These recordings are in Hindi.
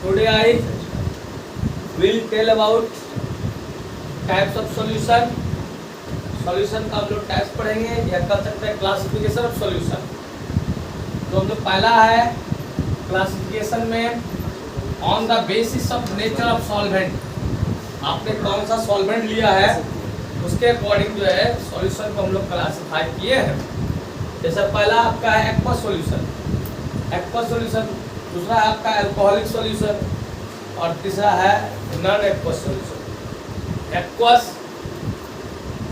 Today I will tell about types of solution. Solution का हम लोग टाइप्स पढ़ेंगे या कर सकते हैं क्लासिफिकेशन ऑफ सॉल्यूशन। तो हम लोग पहला है क्लासिफिकेशन में on the basis of nature of solvent. आपने कौन सा सॉल्वेंट लिया है उसके अकॉर्डिंग जो है सॉल्यूशन को हम लोग क्लासिफाई किए हैं। जैसे पहला आपका है एक्वस सॉल्यूशन, दूसरा है आपका अल्कोहलिक सॉल्यूशन और तीसरा है नॉन एक्वस सॉल्यूशन। एक्वस,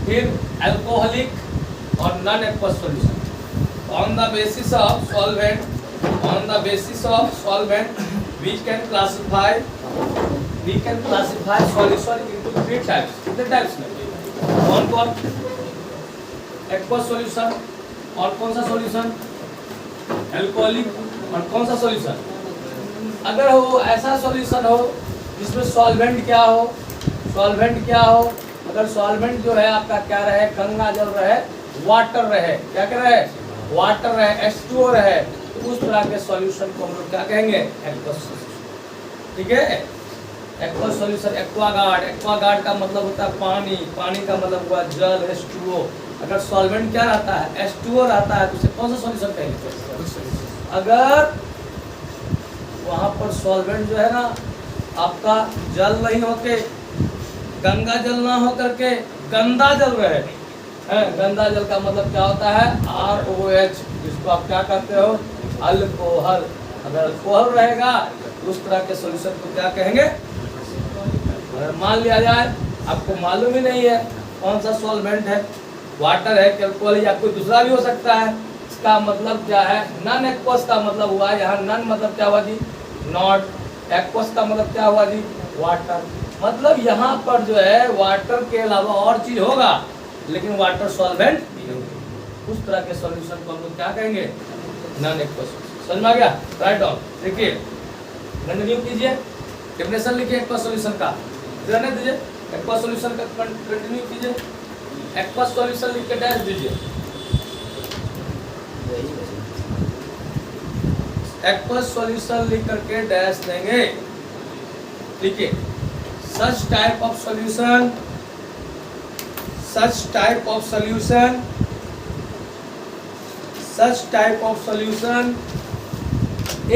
फिर अल्कोहलिक और non aqueous solution. On the basis of solvent we can classify solution into three types. कितने टाइप्स में? कौन? एक्वस सॉल्यूशन, और कौन सा सॉल्यूशन? अल्कोहलिक, और कौन सा सॉल्यूशन? अगर हो ऐसा सॉल्यूशन हो जिसमें सॉल्वेंट क्या हो, अगर सॉल्वेंट जो है आपका क्या रहे, गंगा जल रहे, वाटर रहे, क्या कह रहे, वाटर रहे, H2O रहे, तो उस तरह के सॉल्यूशन को हम लोग क्या कहेंगे? Aqueous solution. ठीक है, एक्वस सॉल्यूशन। एक्वागार्ड का मतलब होता है पानी का मतलब हुआ जल, H2O। अगर सॉल्वेंट क्या रहता है, H2O रहता है, तो उसे कौन सा सॉल्यूशन कहेंगे? अगर वहां पर सॉल्वेंट जो है ना आपका जल नहीं होके, गंगा जल ना हो करके गंदा जल रहे, गंदा जल का मतलब क्या होता है? ROH, जिसको आप क्या कहते हो? अल्कोहल। अगर अल्कोहल रहेगा तो उस तरह के सॉल्यूशन को क्या कहेंगे? अगर मान लिया जाए आपको मालूम ही नहीं है कौन सा सॉल्वेंट है, वाटर है कि अल्कोहल या कोई दूसरा भी हो सकता है, इसका मतलब क्या है? नॉन एक्वस का मतलब हुआ, यहाँ नॉन मतलब क्या हुआ जी? नॉट। एक्वस का मतलब क्या हुआ जी? वाटर। मतलब यहाँ पर जो है वाटर के अलावा और चीज होगा लेकिन वाटर सॉल्वेंट नहीं होगा। उस तरह के सॉल्यूशन को हम लोग क्या कहेंगे? Non aqueous. समझ में आ गया? Write down. देखिए कंटिन्यू कीजिए, डेफिनेशन लिखिए एक्वस सॉल्यूशन का, रहने दीजिए। एक्वस सॉल्यूशन का कंटिन्यू कीजिए। एक्वस सॉल्यूशन लिख के डैश दीजिए। एक्वस सॉल्यूशन लिख करके डैश देंगे। लिखिए such type of solution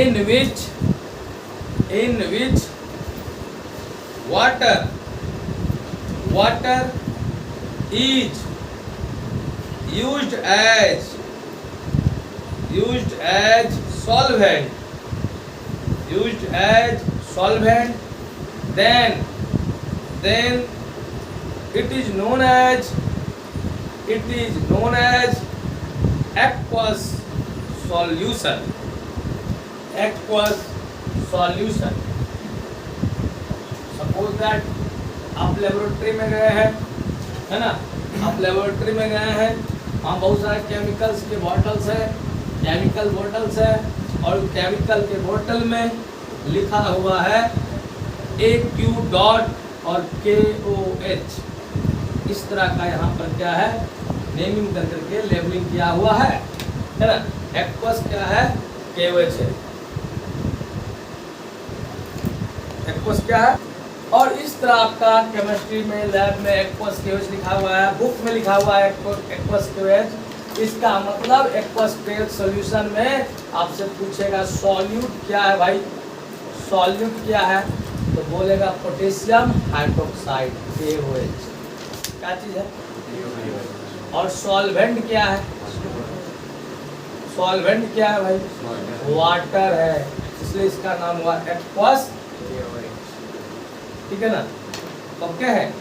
in which water is used as solvent, then it is known as aqueous solution. Suppose that आप लेबोरेटरी में गए हैं, है ना, आप लेबोरेटरी में गए हैं, वहाँ बहुत सारे केमिकल्स के बॉटल्स है, और केमिकल के बोतल में लिखा हुआ है AQ डॉट और KOH। इस तरह का यहाँ पर क्या है? नेमिंग कर करके लेबलिंग किया हुआ है ना। एक्वस क्या है? KOH है। एक्वस क्या है? और इस तरह आपका केमिस्ट्री में लैब में एक्वस KOH लिखा हुआ है, बुक में लिखा हुआ है एक्वस KOH। इसका मतलब एक्वस KOH सॉल्यूशन में आपसे पूछेगा सॉल्यूट क्या है भाई? सॉल्यूट क्या है? तो बोलेगा पोटेशियम हाइड्रोक्साइड, KOH। क्या चीज है? और सॉल्वेंट क्या है? सॉल्वेंट क्या है भाई? वाटर है, इसलिए इसका नाम हुआ एक्वस। ठीक है ना? ओके है,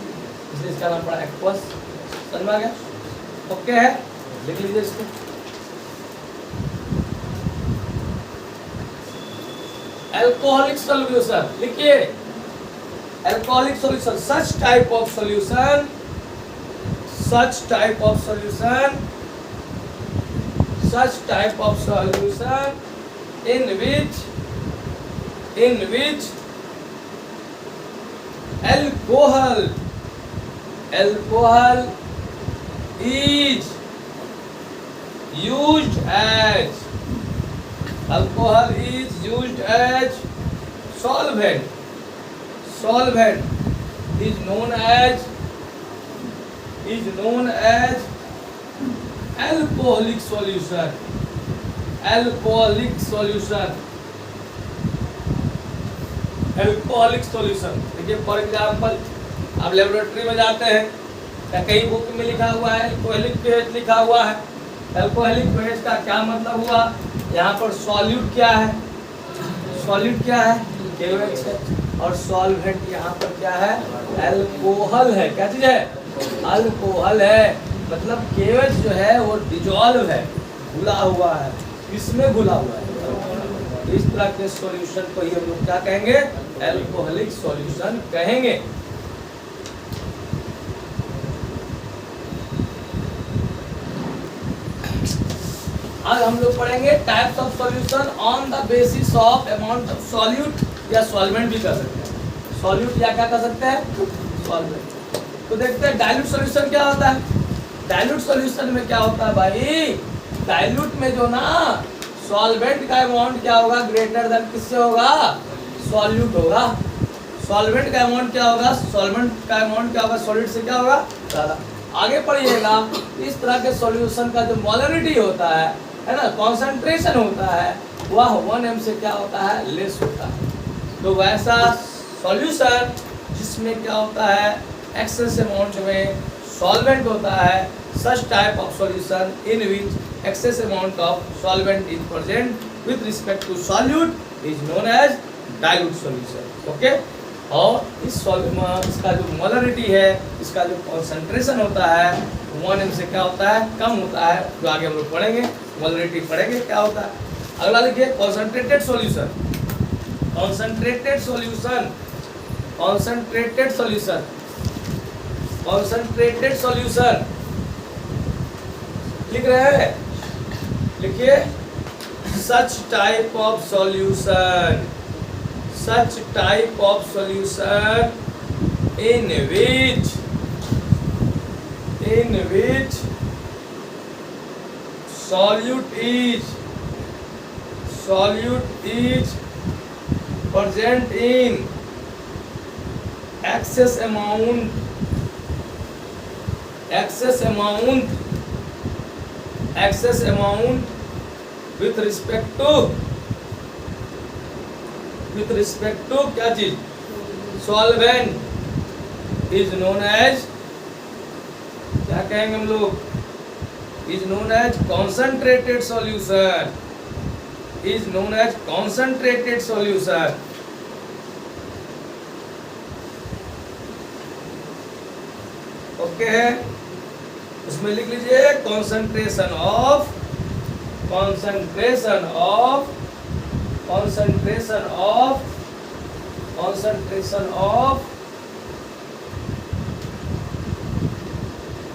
इसलिए इसका नाम पड़ा एक्वस। समझ में आ गया? ओके है, लिख लीजिए इसको। अल्कोहलिक सॉल्यूशन लिखिए। Alcoholic solution, such type of solution in which alcohol is used as solvent is known as alcoholic solution. देखिए फॉर एग्जाम्पल आप लेबोरेटरी में जाते हैं या कहीं बुक में लिखा हुआ है अल्कोहलिक बेस लिखा हुआ है। अल्कोहलिक बेस का क्या मतलब हुआ, यहाँ पर सॉल्यूट क्या है, KOH है, और सॉल्वेंट यहाँ पर क्या है, अल्कोहल है। क्या चीज है, अल्कोहल है। मतलब KOH जो है वो डिजॉल्व है, घुला हुआ है, इसमें घुला हुआ है। इस तरह के सॉल्यूशन को ही हम लोग क्या कहेंगे, अल्कोहलिक सॉल्यूशन कहेंगे। आज हम लोग पढ़ेंगे types of solution on the basis of amount of solute, या सॉल्वेंट भी कर सकते हैं, सॉल्यूट या क्या कर सकते हैं, सॉल्वेंट। तो देखते हैं डाइल्यूट सॉल्यूशन क्या होता है। डाइल्यूट सॉल्यूशन में क्या होता है भाई, डाइल्यूट में जो ना सॉल्वेंट का अमाउंट क्या होगा, ग्रेटर देन किससे होगा, सॉल्यूट होगा। सॉल्वेंट का अमाउंट क्या होगा, सॉल्वेंट का अमाउंट क्या होगा, सॉल्यूट से क्या होगा, ज्यादा। आगे पढ़िएगा, इस तरह के सॉल्यूशन का जो मोलरिटी होता है ना, कॉन्सेंट्रेशन होता है, वह 1m से क्या होता है, लेस होता है। तो वैसा सॉल्यूशन जिसमें क्या होता है, एक्सेस अमाउंट में सॉल्वेंट होता है, such type of solution in which excess amount of solvent is present with respect to solute is known as dilute solution. Okay? और इसका जो मोलरिटी है, इसका जो कॉन्सेंट्रेशन होता है 1m से क्या होता है, कम होता है। जो आगे हम लोग पढ़ेंगे, मोलरिटी पढ़ेंगे क्या होता है। अगला देखिए कॉन्सेंट्रेटेड सॉल्यूशन। लिख रहे हैं, लिखिए such type of solution in which solute is present in excess amount with respect to क्या चीज, solvent is known as, क्या कहेंगे हम लोग, is known as concentrated solution. Okay है, उसमें लिख लीजिए concentration of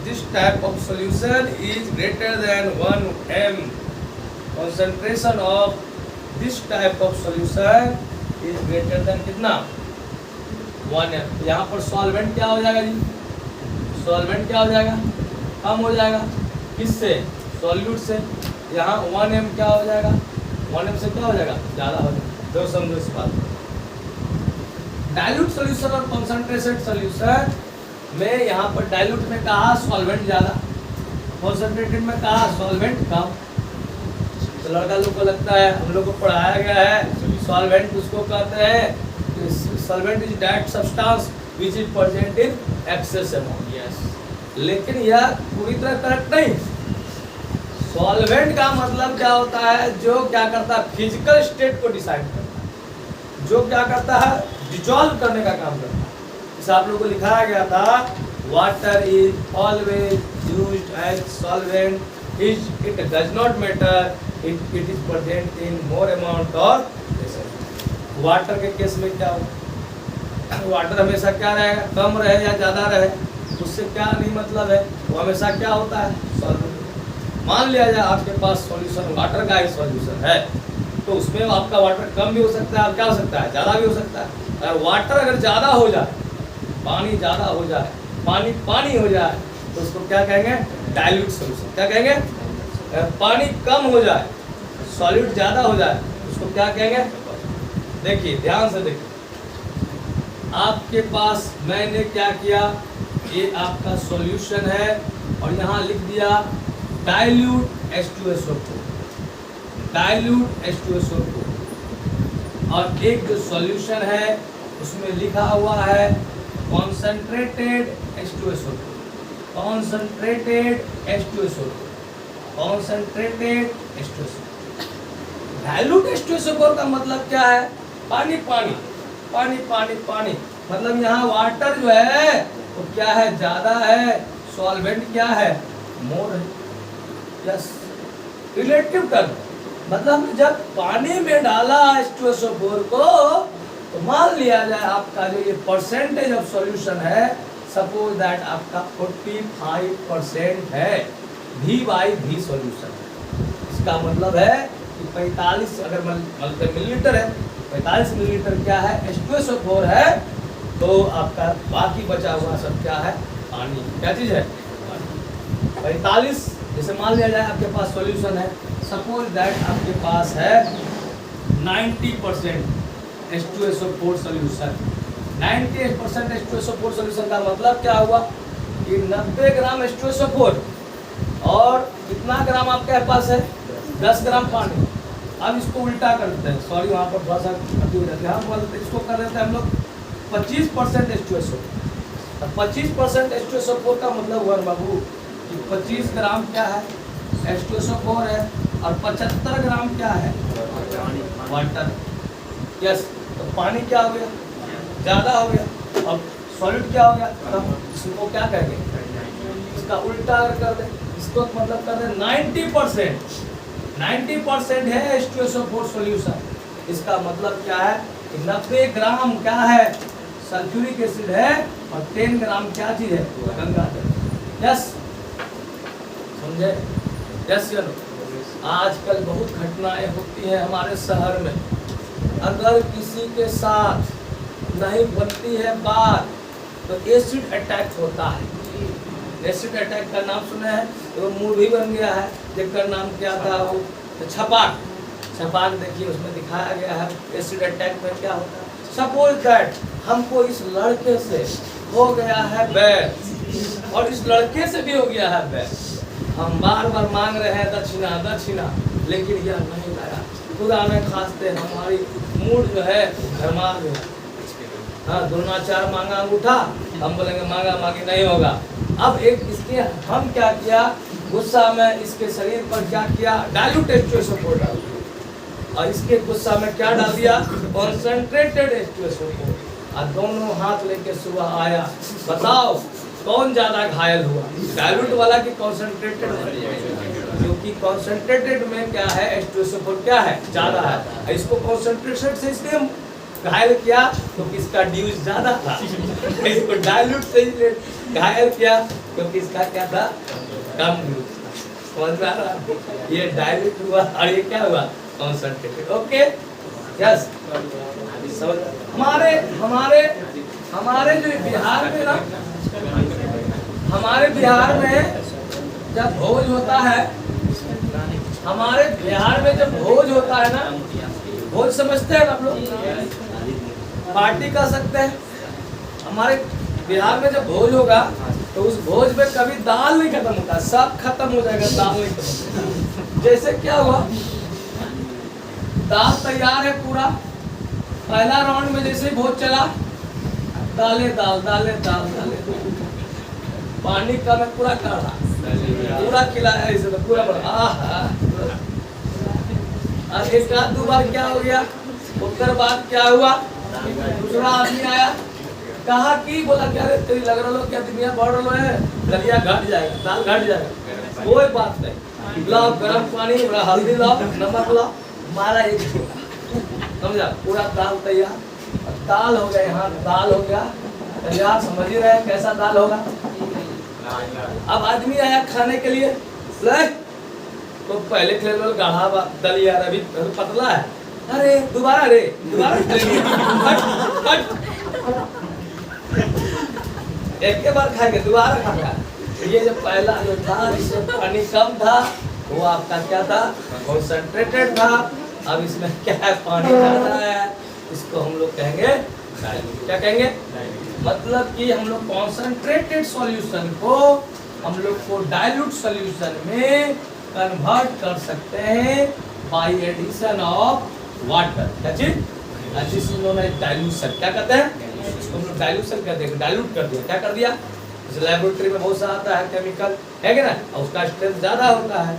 this type of solution is greater than 1m. Concentration of this type of solution is greater than कितना, 1m। यहाँ पर सॉल्वेंट क्या हो जाएगा जी, सॉल्वेंट क्या हो जाएगा, कम हो जाएगा, किससे, सॉल्यूट से। यहाँ 1m क्या हो जाएगा, 1m से क्या हो जाएगा, ज़्यादा हो जाएगा। तो समझो इस बात। डाइल्यूट सॉल्यूशन और कॉन्सेंट्रेटेड सॉल्यूशन में यहाँ पर डाइल्यूट में कहा सॉल्वेंट ज़्यादा, कॉन्सेंट्रेटेड में कहा सॉल्वेंट कम। तो लड़का लोग को लगता है, हम लोग को पढ़ाया गया है, सॉल्वेंट उसको कहते हैं, solvent is direct substance which is present in excess amount. Yes, लेकिन यह पूरी तरह करेक्ट नहीं। सॉल्वेंट का मतलब क्या होता है, जो क्या करता है, फिजिकल स्टेट को डिसाइड करता है, जो क्या करता है, डिजॉल्व करने का काम करता है। इसे आप लोगों को लिखाया गया था, water is always used as solvent, it does not matter it is present in more amount of. Water के केस में क्या होगा, वाटर हमेशा क्या रहेगा, कम रहे या ज़्यादा रहे, उससे क्या नहीं मतलब है, वो हमेशा क्या होता है, सॉल्वेंट। मान लिया जाए आपके पास सॉल्यूशन वाटर का ही सॉल्यूशन है, तो उसमें आपका वाटर कम भी हो सकता है और क्या हो सकता है, ज़्यादा भी हो सकता है। अगर वाटर अगर ज़्यादा हो जाए, पानी ज़्यादा हो जाए, पानी हो जाए, तो उसको क्या कहेंगे, डाइल्यूट सॉल्यूशन। क्या कहेंगे, पानी कम हो जाए, सॉल्यूट ज़्यादा हो जाए, उसको क्या कहेंगे, देखिए ध्यान से देखिए, आपके पास मैंने क्या किया, ये आपका सॉल्यूशन है और यहाँ लिख दिया डाइल्यूट H2SO4, डाइल्यूट H2SO4, और एक जो सॉल्यूशन है उसमें लिखा हुआ है concentrated H2SO4, concentrated H2SO4, concentrated H2SO4। Dilute H2SO4 का मतलब क्या है? पानी पानी पानी पानी पानी, मतलब यहाँ वाटर जो है वो क्या है, ज्यादा है, सॉल्वेंट क्या है, मोर है। यस, रिलेटिव टर्म, मतलब जब पानी में डाला H2SO4 को तो मान लिया जाए आपका जो ये परसेंटेज ऑफ सॉल्यूशन है, सपोज दैट आपका 45% है, V/V सॉल्यूशन। इसका मतलब है कि 45 अगर मिलीलीटर है, 45 मिलीलीटर क्या है, H2SO4 है, तो आपका बाकी बचा हुआ सब क्या है, पानी। क्या चीज है? 45, जैसे मान लिया जाए आपके पास सॉल्यूशन है, सपोज दैट आपके पास है 90% H2SO4 सॉल्यूशन। 98% H2SO4 सॉल्यूशन का मतलब क्या हुआ कि 90 ग्राम H2SO4 और कितना ग्राम आपके पास है, 10 ग्राम पानी। अब इसको उल्टा करते हैं, सॉरी वहाँ पर थोड़ा सा गलती हो जाती है, हम बोलते इसको कर देते हैं हम लोग 25% H2SO4। 25% H2SO4 का मतलब हुआ बाबू कि 25 ग्राम क्या है, H2SO4 है, और 75 ग्राम क्या है, वाटर। यस, तो पानी क्या हो गया, ज़्यादा हो गया, और सॉलिड क्या हो गया, कम। इसको क्या कहेंगे, इसका उल्टा कर दे, इसको मतलब कर दे 90% है H2SO4 सॉल्यूशन। इसका मतलब क्या है कि 90 ग्राम क्या है, सल्फ्यूरिक एसिड है, और 10 ग्राम क्या चीज है, गंगाजल। यस, समझे? यस या नो? आजकल बहुत घटनाएं होती हैं हमारे शहर में, अगर किसी के साथ नहीं बनती है बात तो एसिड अटैक होता है। एसिड अटैक का नाम सुना है, तो मूवी बन गया है, जिसका नाम क्या था, वो छपाक। छपाक देखिए, उसमें दिखाया गया है एसिड अटैक में क्या होता है। सपोज दैट हमको इस लड़के से हो गया है बैर, और इस लड़के से भी हो गया है बैर, हम बार बार मांग रहे हैं दक्षिणा दक्षिणा, लेकिन यह नहीं लाया। खुदा में खास्ते हमारी मूड जो है घरमा गया। हाँ, द्रोणाचार्य मांगा अंगूठा, हम बोलेंगे मांगा मांगी नहीं होगा। अब एक इसके हम क्या किया, गुस्सा में इसके शरीर पर क्या किया, डाइल्यूट H2SO4 डाल दिया, और इसके गुस्सा में क्या डाल दिया, कॉन्सेंट्रेटेड H2SO4, और दोनों हाथ लेके सुबह आया। बताओ कौन ज्यादा घायल हुआ, डाइल्यूट वाला कि कॉन्सेंट्रेटेड वाला? क्योंकि कॉन्सेंट्रेटेड में क्या है, H2SO4 क्या है, ज्यादा है। इसको कॉन्सेंट्रेटेड से इसलिए घायल किया क्योंकि इसका ड्यूज ज्यादा था, इसको डाइल्यूट से घायल किया क्योंकि इसका क्या था, कम ड्यूज था। समझ में आ रहा है? ये डाइल्यूट हुआ और ये क्या हुआ, कॉन्सेंट्रेटेड। Okay, yes. हमारे हमारे हमारे जो बिहार में ना, हमारे बिहार में जब भोज होता है, हमारे बिहार में जब भोज होता है ना, भोज समझते हैं आप लोग, पार्टी कर सकते हैं। हमारे बिहार में जब भोज होगा तो उस भोज में कभी दाल नहीं खत्म होता, सब खत्म हो जाएगा, दाल नहीं खत्म। जैसे क्या हुआ, दाल तैयार है पूरा, पहला राउंड में जैसे भोज चला, दाले दाल दाले दाल दाले, पानी का में पूरा काढ़ा, पूरा खिलाया इसे तो पूरा बड़ा। एक आध दो बार क्या हो गया, उसके बाद क्या हुआ, दूसरा आदमी आया, कहा कि बोला क्या रे तेरी लग रहा क्या दुनिया बढ़ रहा है, दलिया घट जाएगा, दाल घट जाएगा। कोई बात नहीं, लाओ गर्म पानी, हल्दी लाओ, नमक लाओ, मारा एक समझा, पूरा दाल तैयार। दाल हो गया, यहाँ दाल हो गया तैयार, समझ ही रहे कैसा दाल होगा। अब आदमी आया खाने के लिए, तो पहले खेल लो गाढ़ा दलिया, अभी पतला है, अरे दोबारा रे दोबारा एक के बार खाएंगे, दोबारा खाएगा। ये जो पहला जो था, इसमें पानी कम था, वो आपका क्या था, कॉन्सेंट्रेटेड था। अब इसमें क्या है, पानी ज्यादा है, इसको हम लोग कहेंगे डाइल्यूट। क्या कहेंगे? मतलब कि हम लोग कॉन्सेंट्रेटेड सॉल्यूशन को हम लोग को डाइल्यूट सॉल्यूशन में कन्वर्ट कर सकते हैं बाय एडिशन ऑफ वाटर। क्या चीज? This is known as dilution. क्या कहते हैं? इसको हम लोग डाइल्यूशन कहते हैं, डाइल्यूट कर दिया। क्या कर दिया? जैसे लेबोरेटरी में बहुत सारा आता है केमिकल, है कि ना, और उसका स्ट्रेंथ ज्यादा होता है,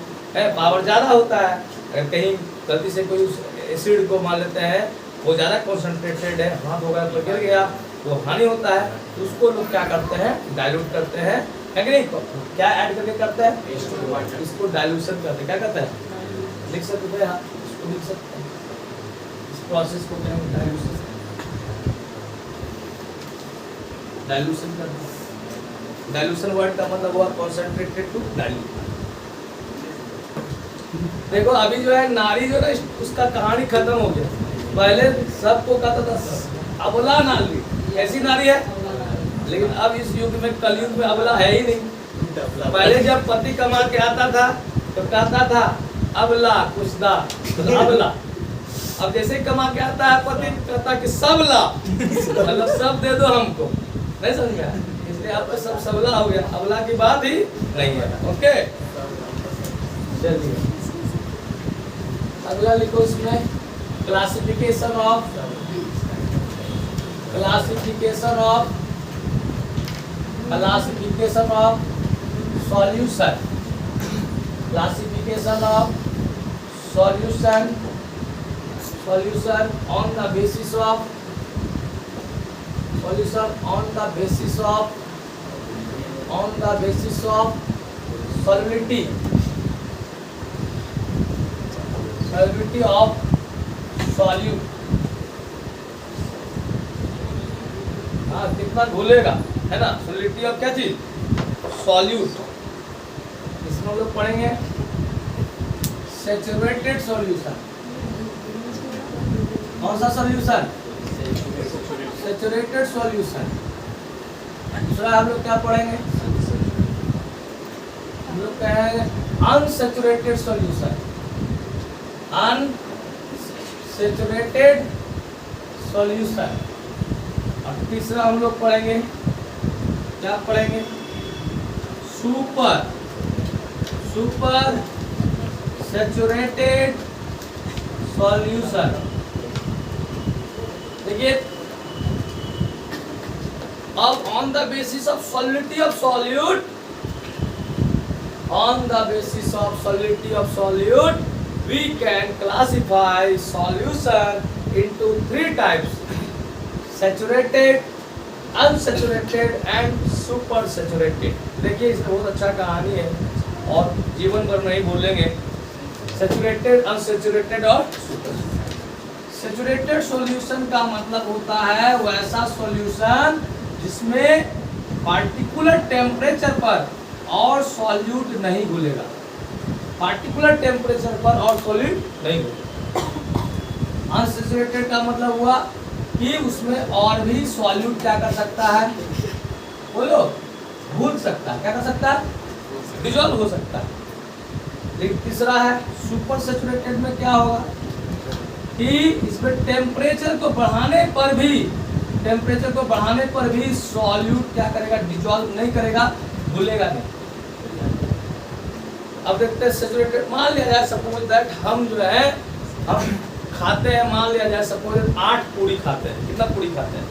पावर ज्यादा होता है। अगर कहीं गलती से कोई एसिड को मान लेते हैं वो ज्यादा कॉन्सेंट्रेटेड है, हाथ हो गया तो गिर गया तो हानि होता है, तो उसको लोग क्या करते हैं? डाइल्यूट करते हैं, है कि नहीं? क्या ऐड करके करते हैं? इसको डाइल्यूशन करते हैं। क्या कहते हैं? लिख सकते हैं, इसको लिख सकते हैं, इस प्रोसेस को क्या डाइल्यूशन डाइल्यूशन करते हैं। डाइल्यूशन वर्ड का मतलब हुआ कॉन्सेंट्रेटेड टू डाइल्यूट। देखो अभी जो है नारी जो है उसका कहानी खत्म हो गया। पहले सबको कहता था अबला नारी, ऐसी नारी है, लेकिन अब इस युग में कलयुग में अबला है ही नहीं। पहले जब पति कमा के आता था तो कहता था अबला कुछ दा, तो अबला। अब जैसे कमा के आता है पति कहता कि सबला, मतलब सब दे दो हमको। नहीं समझ में आया? इसलिए अब तो सब सबला हो गया, अबला की बात ही नहीं है। ओके चलिए अगला लिखो इसमें classification of solution. Classification of solution on the basis of solubility of solute। हाँ कितना घुलेगा, है ना? solubility of क्या चीज? solute। इसमें हम लोग पढ़ेंगे सैचुरेटेड सॉल्यूशन। कौन सा सॉल्यूशन? Saturated solution. दूसरा हम लोग क्या पढ़ेंगे? हम लोग कहेंगे अनसैचुरेटेड सॉल्यूशन। Unsaturated solution. और तीसरा हम लोग पढ़ेंगे, क्या पढ़ेंगे? Super saturated solution. देखिए अब on the basis of solidity of solute, we can classify solution into 3 types: saturated, unsaturated and super saturated। देखिए इसमें बहुत अच्छा कहानी है और जीवन भर नहीं भूलेंगे। सैचुरेटेड, अनसैचुरेटेड और सैचुरेटेड सॉल्यूशन का मतलब होता है वैसा सॉल्यूशन जिसमें पार्टिकुलर टेम्परेचर पर और सॉल्यूट नहीं घुलेगा। पार्टिकुलर टेम्परेचर पर और सॉल्यूट नहीं घुलेगा। अनसैचुरेटेड का मतलब हुआ कि उसमें और भी सॉल्यूट क्या कर सकता है? बोलो, घुल सकता है। क्या कर सकता है? डिसॉल्व हो सकता है। लेकिन तीसरा है सुपर सैचुरेटेड में क्या होगा कि इसमें टेम्परेचर को बढ़ाने पर भी सॉल्यूट क्या करेगा? डिसॉल्व नहीं करेगा, घुलेगा नहीं। अब देखते हैं सैचुरेटेड। मान लिया जाए सपोज दैट हम जो है हम खाते हैं, मान लिया जाए सपोज 8 पूरी खाते हैं। कितना पूरी खाते हैं?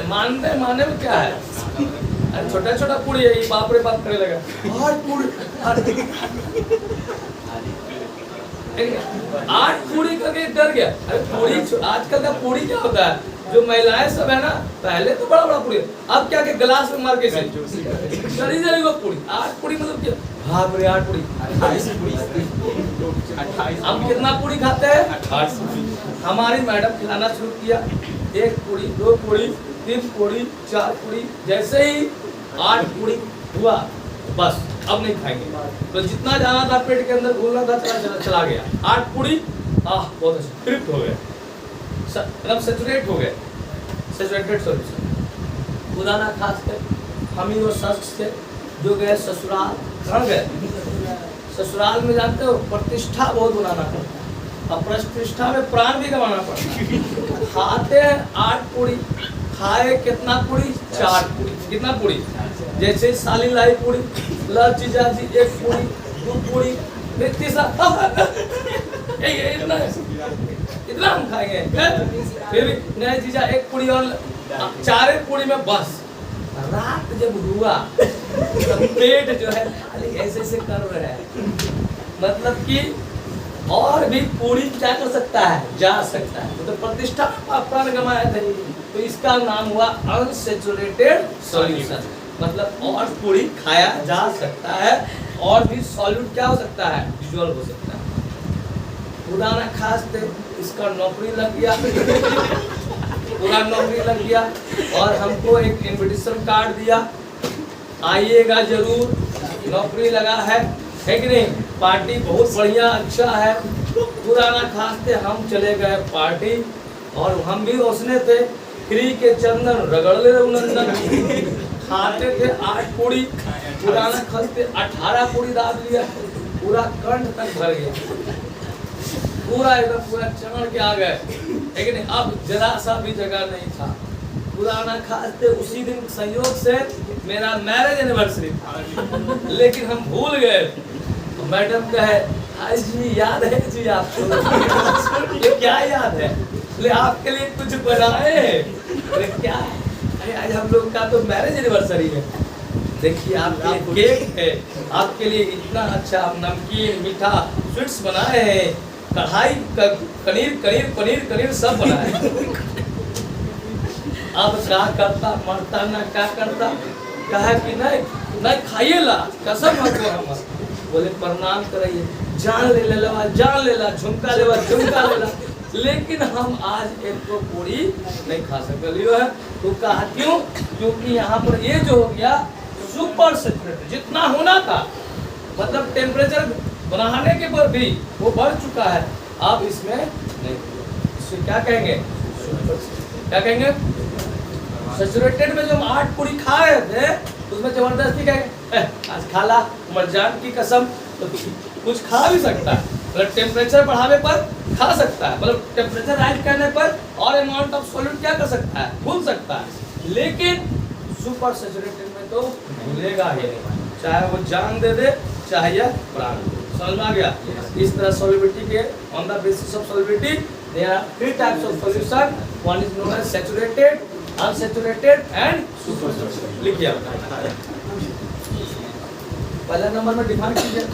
मानने में क्या है? अरे छोटा छोटा पूरी है, ये बाप रे बाप करने लगा 8 पूरी 8 पूरी करके डर गया। अरे पूरी आजकल का पूरी क्या होता है? जो महिलाएं सब है ना, पहले तो बड़ा बड़ा पूरी, अब क्या के गिलास में मार के चली जाएगी वो पूरी। 8 पूरी मतलब क्या? हाँ पूरी 8 पूरी 28। हम कितना पूरी खाते हैं? 8। हमारी मैडम खिलाना शुरू किया, 1 पूरी 2 पूरी 3 पूरी 4 पूरी, जैसे ही 8 पूरी हुआ बस अब नहीं खाएंगे। तो जितना जाना था पेट के अंदर घूमना था चला गया। 8 पूरी बहुत अच्छा तृप्त हो गए, मतलब सैचुरेट हो गए। Saturated solution. उदाहरण खास कर हम ही वो शख्स थे जो गए ससुराल। कहाँ गए? ससुराल में जानते हो प्रतिष्ठा बहुत बनाना पड़ता है, और प्रतिष्ठा में प्राण भी गंवाना पड़ता है। खाते हैं 8 पूरी, खाए कितना पूरी? 4 पूरी। कितना पूरी? जैसे साली लाई पूरी, ला जीजा जी 1 पूरी, 2 पूरी, फिर तीसरा इतना हम खाएंगे, फिर भी नहीं जीजा 1 पूरी और 4 पूरी में बस। रात जब हुआ तब पेट जो है ऐसे ऐसे कर रहा है, मतलब कि और भी पूरी क्या कर सकता है? जा सकता है। तो प्रतिष्ठा प्राण गंवाया थे, तो इसका नाम हुआ अनसैचुरेटेड सॉल्यूशन। मतलब और पूरी खाया जा सकता है, और भी सॉल्यूट क्या हो सकता है? डिसॉल्व हो सकता है। पुराना खास थे, इसका नौकरी लग गया पूरा नौकरी लग गया, और हमको एक इनविटेशन कार्ड दिया, आइएगा जरूर, नौकरी लगा है कि नहीं? पार्टी बहुत बढ़िया अच्छा है। पुराना खास थे, हम चले गए पार्टी, और हम भी उसने थे फ्री के चंदन रगड़ ले नंदन। खाते थे 8 पूरी, पुराना खास थे 18 पूरी डाल लिया, पूरा कंठ तक भर गया, पूरा एकदम पूरा चढ़ के आ गए, लेकिन अब जरा सा भी जगह नहीं था। पुराना खास थे, उसी दिन संयोग से मेरा मैरिज एनिवर्सरी था, लेकिन हम भूल गए। मैडम कहे आज जी याद है जी आपको? ये क्या याद है? ले आपके लिए कुछ बनाए हैं। अरे क्या? अरे आज हम लोग का तो मैरिज एनिवर्सरी है, देखिए आपके लिए केक है, आपके लिए इतना अच्छा नमकीन मीठा स्वीट्स बनाए हैं, कढ़ाई पनीर कनीर पनीर कनीर सब बनाए। अब क्या करता, मरता ना क्या करता, कहा कि नहीं नहीं खाइए ला, कसम हमको। हम बोले प्रणाम कराइए, जान ले लेवा, जान ले ला, झुमका लेवा, झुमका ले ला, लेकिन हम आज एक तो पूरी नहीं खा सकते है। तो कहा क्यों? क्योंकि यहाँ पर ये जो हो गया सुपर सैचुरेटेड, जितना होना था, मतलब टेम्परेचर बनाने के पर भी वो बढ़ चुका है, अब इसमें नहीं। इसको क्या कहेंगे? क्या कहेंगे? सैचुरेटेड में जो हम 8 पूरी खा रहे थे, उसमें जबरदस्ती कहेंगे आज खा ला, मरजान की कसम, तो कुछ खा भी सकता है, मतलब टेम्परेचर बढ़ाने पर खा सकता है, मतलब टेम्परेचर राइज करने पर और अमाउंट ऑफ सॉल्यूट क्या कर सकता है? भूल सकता है। लेकिन सुपर सैचुरेटेड में तो भूलेगा ही नहीं, चाहे वो जान दे दे, चाहे यह प्राण। समझ में आ गया? इस तरह सॉल्युबिलिटी के on the basis of solubility there are 3 types of solution, one is known as saturated, unsaturated and super saturated. लिखिए पहला नंबर में डिफाइन कीजिए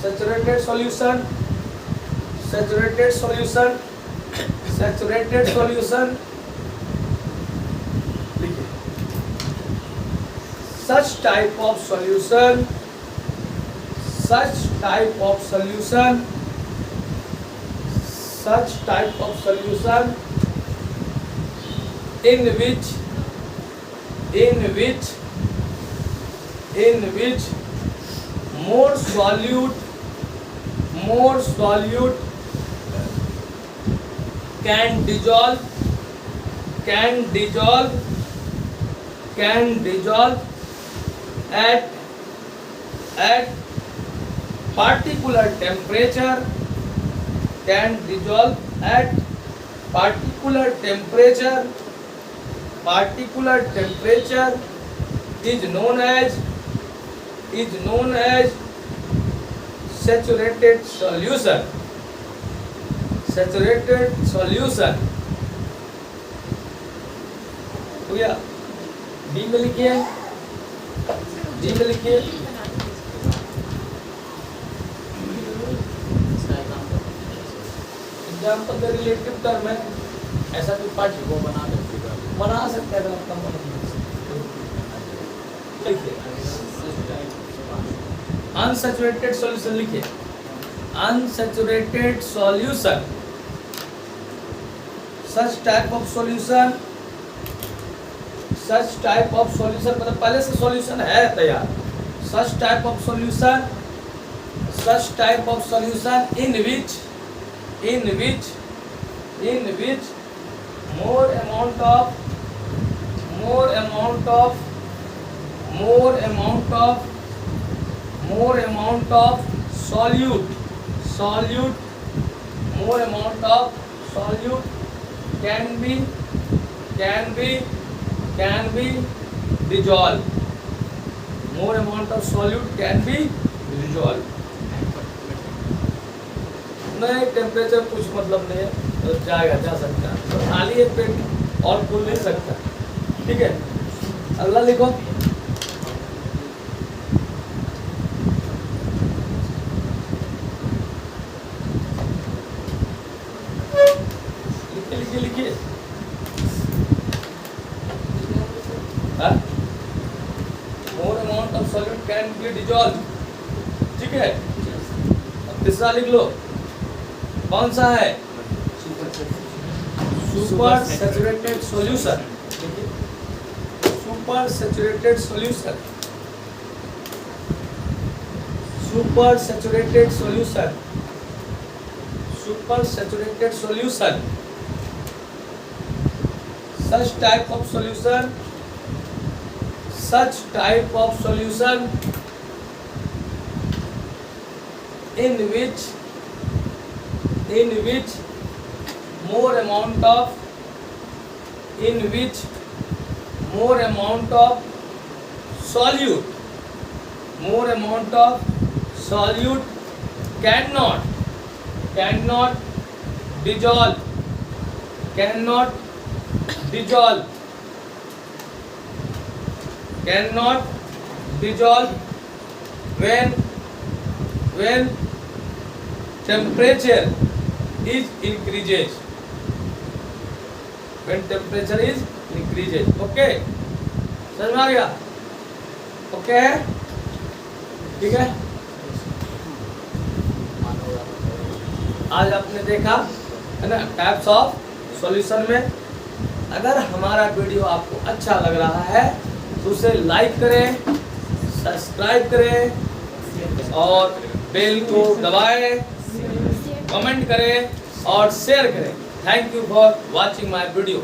saturated solution, saturated solution, saturated solution. लिखिए such type of solution, such type of solution, such type of solution in which more solute can dissolve at particular temperature, can dissolve at particular temperature is known as saturated solution. Saturated solution हो गया। डी में लिखिए, डी में लिखिए एग्जाम्पल का रिलेटिव टर्म है, ऐसा कोई पार्ट को बना सकते हैं। अनसैचुरेटेड सॉल्यूशन लिखिए, unsaturated solution, such type of solution मतलब पहले से सॉल्यूशन है तैयार। Such type of solution in which more amount of solute solute can be dissolved. More amount of solute can be dissolved. नहीं, टेम्परेचर कुछ मतलब नहीं है, तो जाएगा, जा सकता है, तो खाली एक पेट और खुल नहीं सकता। ठीक है, अगला लिखो। लिखिए मोर amount of solute can be dissolve. ठीक है, अब तीसरा लिख लो, कौन सा है? Super saturated solution. Super saturated solution, super saturated solution, super saturated solution. Such type of solution in which more amount of solute cannot dissolve when temperature is increases. Okay, समझ में आ गया? ओके, ठीक है। आज आपने देखा है ना टाइप्स ऑफ सॉल्यूशन में। अगर हमारा वीडियो आपको अच्छा लग रहा है तो उसे लाइक करें, सब्सक्राइब करें और बेल को दबाएं, कमेंट करें और शेयर करें। Thank you for watching my video.